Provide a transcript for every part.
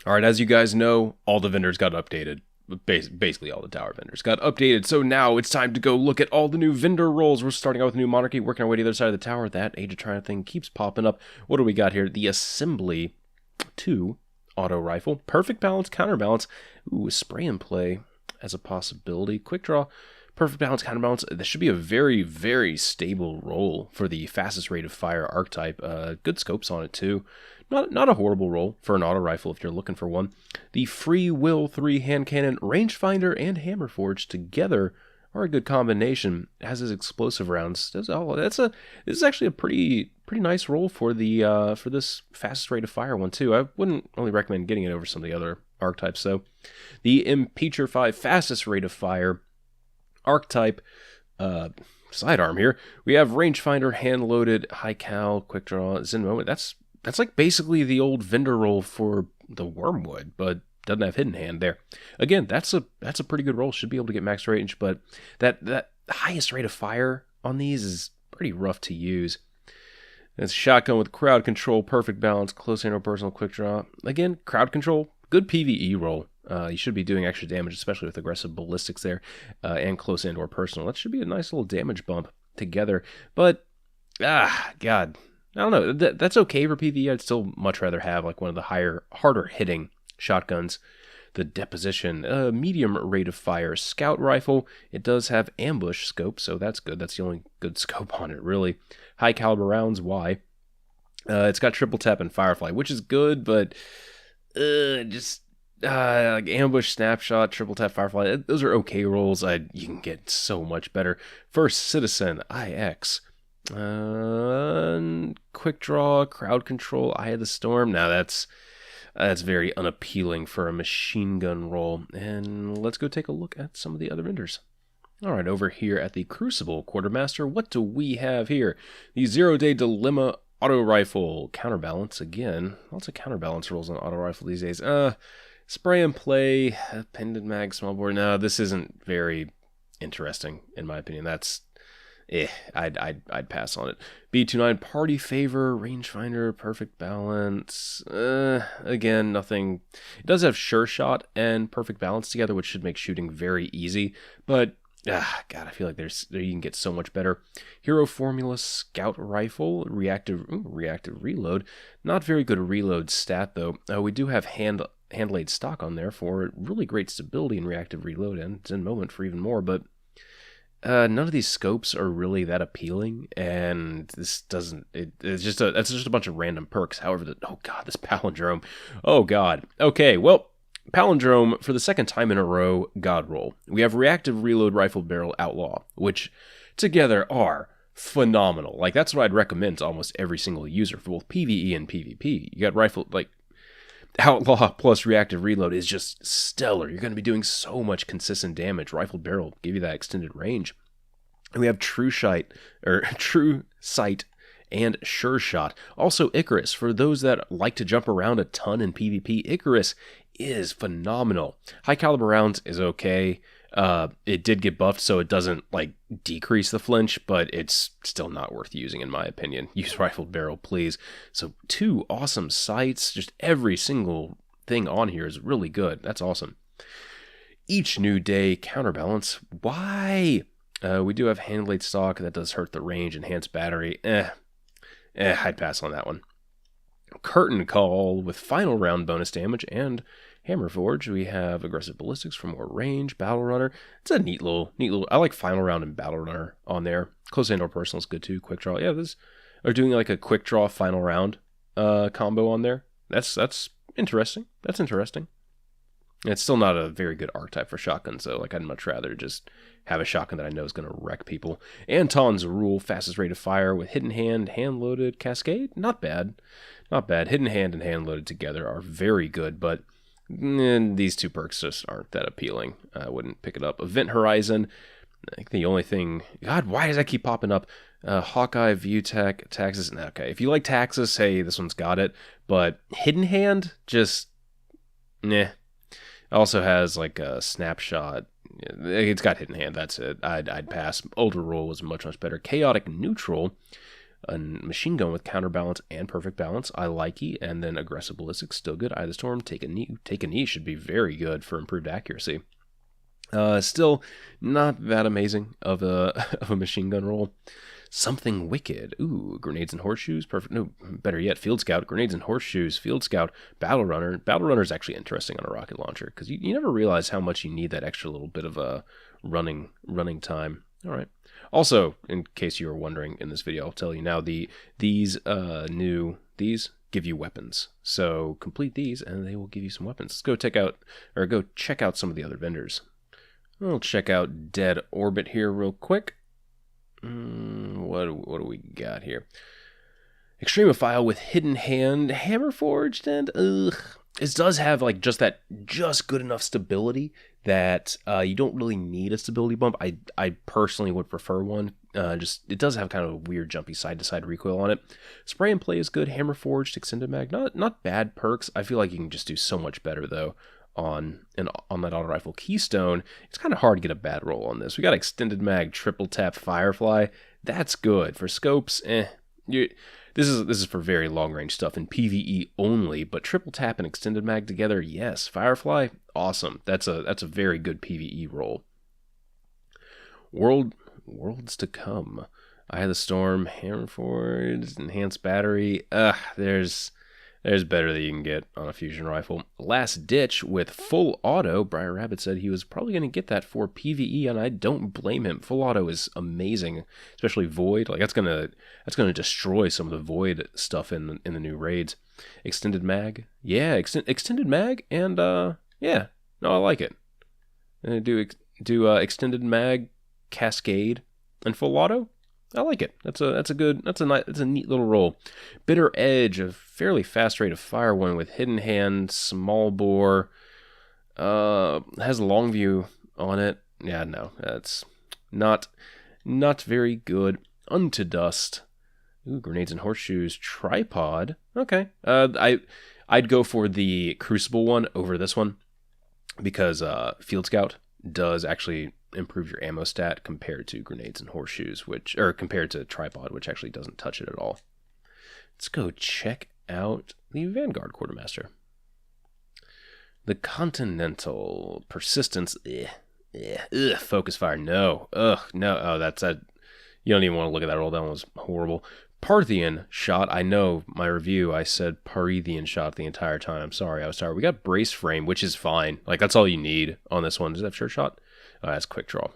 All right, as you guys know, all the vendors got updated. Basically, all the tower vendors got updated. So now it's time to go look at all the new vendor roles. We're starting out with new Monarchy, working our way to the other side of the tower. That Age of Triumph thing keeps popping up. What do we got here? The Assembly 2 auto rifle. Perfect balance, counterbalance. Ooh, spray and play as a possibility. Quick draw. Perfect balance, counterbalance. This should be a very, very stable roll for the fastest rate of fire archetype. Good scopes on it too. Not a horrible roll for an auto rifle if you're looking for one. The Free Will 3 hand cannon, rangefinder, and hammer forge together are a good combination. It has his explosive rounds. This is actually a pretty nice roll for the for this fastest rate of fire one too. I wouldn't really recommend getting it over some of the other archetypes. So the Impeacher 5 fastest rate of fire archetype sidearm here. We have rangefinder, hand loaded, high cal, quick draw, Zen moment. That's like basically the old vendor roll for the Wormwood, but doesn't have hidden hand there. Again, that's a pretty good roll. Should be able to get max range, but that highest rate of fire on these is pretty rough to use. It's shotgun with crowd control, perfect balance, close hand or personal quick draw. Again, crowd control, good PvE roll. You should be doing extra damage, especially with aggressive ballistics there, and close and or personal. That should be a nice little damage bump together. But God, I don't know. That's okay for PvE. I'd still much rather have like one of the harder hitting shotguns. The Deposition, medium rate of fire scout rifle. It does have ambush scope, so that's good. That's the only good scope on it, really. High caliber rounds. Why? It's got triple tap and firefly, which is good, but like ambush, snapshot, triple tap, firefly. Those are okay rolls. You can get so much better. First Citizen IX. Quick draw, crowd control, Eye of the Storm. Now that's very unappealing for a machine gun roll. And let's go take a look at some of the other vendors. All right, over here at the Crucible Quartermaster, what do we have here? The 0 Day Dilemma auto rifle. Counterbalance again. Lots of counterbalance rolls on auto rifle these days. Spray and play, pendant mag, small bore. No, this isn't very interesting in my opinion. That's I'd pass on it. B29 party favor, rangefinder, perfect balance. Again, nothing. It does have sure shot and perfect balance together, which should make shooting very easy. But God, I feel like you can get so much better. Hero Formula Scout Rifle, reactive reload. Not very good reload stat though. We do have hand laid stock on there for really great stability and reactive reload, and Zen moment for even more, but none of these scopes are really that appealing, and this doesn't. It's just a bunch of random perks. However, this palindrome. Oh God. Okay, well, palindrome for the second time in a row. God roll. We have reactive reload rifle barrel outlaw, which together are phenomenal. Like that's what I'd recommend to almost every single user for both PvE and PvP. You got rifle like. Outlaw plus reactive reload is just stellar. You're going to be doing so much consistent damage. Rifle barrel give you that extended range. And we have true sight and sure shot. Also Icarus, for those that like to jump around a ton in PvP, Icarus is phenomenal. High caliber rounds is okay. It did get buffed, so it doesn't like decrease the flinch, but it's still not worth using in my opinion. Use rifled barrel, please. So 2 awesome sights. Just every single thing on here is really good. That's awesome. Each new day counterbalance. Why? We do have hand laid stock that does hurt the range, enhanced battery. I'd pass on that one. Curtain call with final round bonus damage and hammer forge. We have aggressive ballistics for more range. Battle runner. It's a neat little. I like final round and battle runner on there. Close hand or personal is good too. Quick draw. Yeah, this are doing like a quick draw final round combo on there. That's interesting. That's interesting. It's still not a very good archetype for shotguns, though. Like, I'd much rather just have a shotgun that I know is going to wreck people. Anton's Rule, fastest rate of fire with hidden hand, hand-loaded cascade. Not bad. Not bad. Hidden hand and hand-loaded together are very good, but these 2 perks just aren't that appealing. I wouldn't pick it up. Event Horizon. I think the only thing... God, why does that keep popping up? Hawkeye, View Tech, Taxes. Okay, if you like Taxes, hey, this one's got it. But Hidden Hand, just... Nah. Also has like a snapshot. It's got hidden hand. That's it. I'd pass. Older roll was much better. Chaotic neutral. a machine gun with counterbalance and perfect balance. I like it. And then aggressive ballistics, still good. Eye of the Storm, take a knee. Take a knee should be very good for improved accuracy. Still not that amazing of a machine gun roll. Something wicked. Ooh, grenades and horseshoes. Perfect. No, better yet, Field Scout. Grenades and horseshoes. Field Scout. Battle Runner. Battle Runner is actually interesting on a rocket launcher because you never realize how much you need that extra little bit of a running time. All right. Also, in case you were wondering in this video, I'll tell you now. These give you weapons. So complete these, and they will give you some weapons. Let's go check out some of the other vendors. We'll check out Dead Orbit here real quick. What do we got here? Extremophile with Hidden Hand, Hammer Forged, and it does have like just good enough stability that you don't really need a stability bump. I personally would prefer one. It does have kind of a weird jumpy side to side recoil on it. Spray and Play is good. Hammer Forged, Extended Mag, not bad perks. I feel like you can just do so much better though on that auto rifle Keystone. It's kind of hard to get a bad roll on this. We got Extended Mag, Triple Tap, Firefly. That's good for scopes. This is for very long range stuff in PvE only. But Triple Tap and Extended Mag together, yes. Firefly, awesome. That's a very good PvE roll. Worlds to Come, Eye of the Storm, Hammer Forged, Enhanced Battery. There's better that you can get on a fusion rifle. Last Ditch with Full Auto. Briar Rabbit said he was probably going to get that for PvE, and I don't blame him. Full Auto is amazing, especially Void. Like that's gonna destroy some of the Void stuff in the new raids. Extended Mag, yeah, Extended Mag, and yeah, no, I like it. Do Extended Mag, Cascade, and Full Auto. I like it. That's a neat little roll. Bitter Edge, a fairly fast rate of fire one with Hidden Hand, small bore, has long view on it. Yeah, no, that's not very good. Unto Dust. Ooh, Grenades and Horseshoes, Tripod. Okay. I'd go for the Crucible one over this one because Field Scout does actually improve your ammo stat compared to Grenades and Horseshoes, compared to Tripod, which actually doesn't touch it at all. Let's go check out the Vanguard Quartermaster. The Continental Persistence, Focus Fire, no, no, oh, that's that. You don't even want to look at that roll. That one was horrible. Parthian Shot, I know my review, I said Parthian Shot the entire time. I'm sorry, I was tired. We got Brace Frame, which is fine. Like, that's all you need on this one. Does it have Sure Shot? Oh, that's Quick Draw.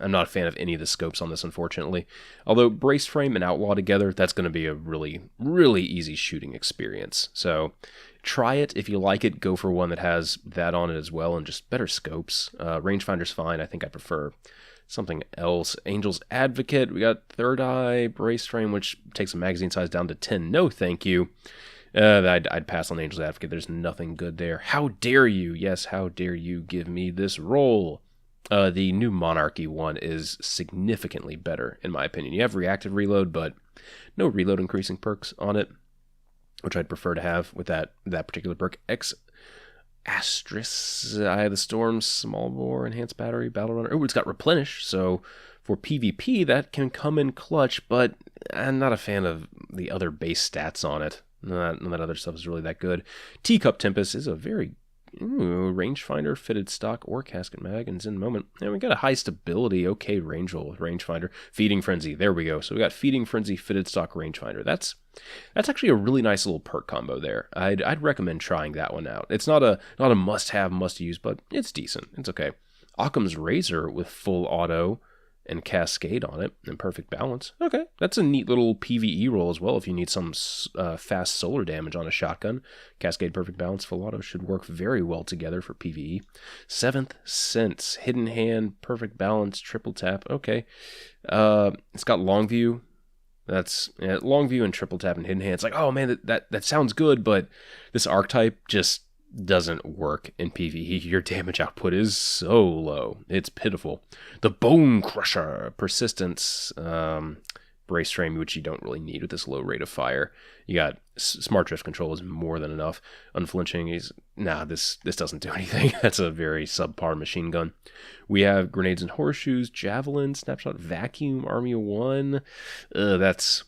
I'm not a fan of any of the scopes on this, unfortunately. Although Brace Frame and Outlaw together, that's going to be a really, really easy shooting experience. So try it. If you like it, go for one that has that on it as well and just better scopes. Rangefinder's fine. I think I prefer something else. Angel's Advocate. We got Third Eye, Brace Frame, which takes the magazine size down to 10. No, thank you. I'd pass on Angel's Advocate. There's nothing good there. How dare you? Yes, how dare you give me this roll? The new Monarchy one is significantly better, in my opinion. You have reactive reload, but no reload increasing perks on it, which I'd prefer to have with that particular perk. Asterisk, Eye of the Storm, Small Bore, Enhanced Battery, Battle Runner. Oh, it's got Replenish, so for PvP, that can come in clutch, but I'm not a fan of the other base stats on it. None of that other stuff is really that good. Teacup Tempest is a very rangefinder, fitted stock, or casket mag, and Zen Moment. And we got a high stability, okay range roll with rangefinder. Feeding Frenzy, there we go. So we got Feeding Frenzy, fitted stock, rangefinder. That's actually a really nice little perk combo there. I'd recommend trying that one out. It's not a must-have, must-use, but it's decent. It's okay. Occam's Razor with full auto and Cascade on it and perfect balance. Okay, that's a neat little PvE roll as well if you need some fast solar damage on a shotgun. Cascade, perfect balance, full auto should work very well together for PvE. Seventh Sense, Hidden Hand, perfect balance, triple tap. Okay, it's got long view. That's long view and triple tap and hidden hand. It's like, oh man, that sounds good, but this archetype just doesn't work in PvE. Your damage output is so low. It's pitiful. The Bone Crusher, Persistence, Brace Frame, which you don't really need with this low rate of fire. You got Smart Drift Control is more than enough. Unflinching is, this doesn't do anything. That's a very subpar machine gun. We have Grenades and Horseshoes, Javelin, Snapshot, Vacuum, Army of One. That's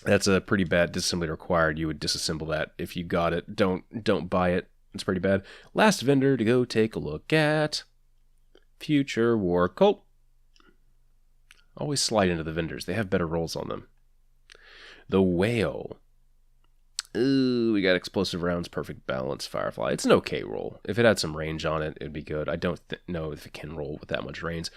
That's a pretty bad disassembly required. You would disassemble that if you got it. Don't buy it. It's pretty bad. Last vendor to go take a look at. Future War Colt. Always slide into the vendors. They have better rolls on them. The Whale. Ooh, we got explosive rounds, perfect balance, Firefly. It's an okay roll. If it had some range on it, it'd be good. I don't know if it can roll with that much range.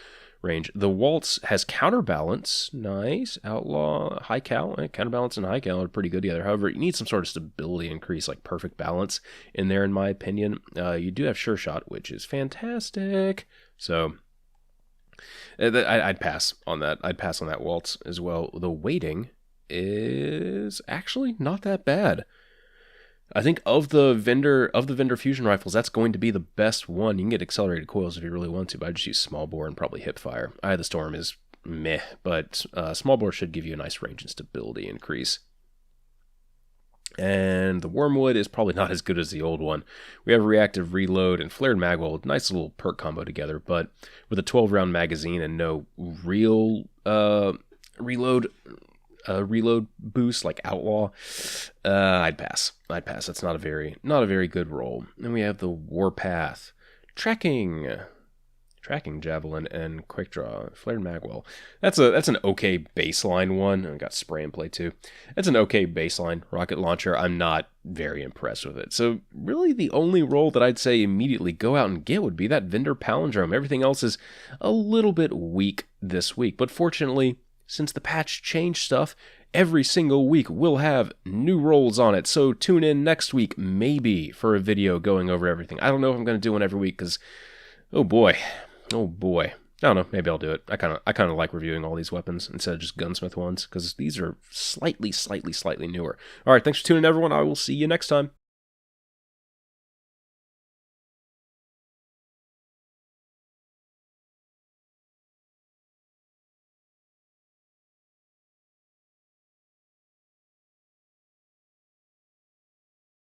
The Waltz has counterbalance. Nice. Outlaw, high cal. Counterbalance and high cal are pretty good together. However, you need some sort of stability increase, like perfect balance in there, in my opinion. You do have Sure Shot, which is fantastic. So I'd pass on that. I'd pass on that Waltz as well. The Waiting is actually not that bad. I think of the vendor fusion rifles, that's going to be the best one. You can get accelerated coils if you really want to, but I just use small bore and probably hip fire. Eye of the Storm is meh, but small bore should give you a nice range and stability increase. And the Wormwood is probably not as good as the old one. We have reactive reload and flared magwell, nice little perk combo together, but with a 12-round magazine and no real reload boost like Outlaw, I'd pass. That's not a very good roll. Then we have the Warpath, tracking javelin and quick draw, flared magwell. That's an okay baseline one. I got spray and play too. That's an okay baseline rocket launcher. I'm not very impressed with it. So really, the only roll that I'd say immediately go out and get would be that vendor palindrome. Everything else is a little bit weak this week, but fortunately, since the patch changed stuff, every single week we'll have new rolls on it. So tune in next week, maybe, for a video going over everything. I don't know if I'm going to do one every week because, oh boy. I don't know. Maybe I'll do it. I kind of like reviewing all these weapons instead of just gunsmith ones because these are slightly newer. All right, thanks for tuning in, everyone. I will see you next time.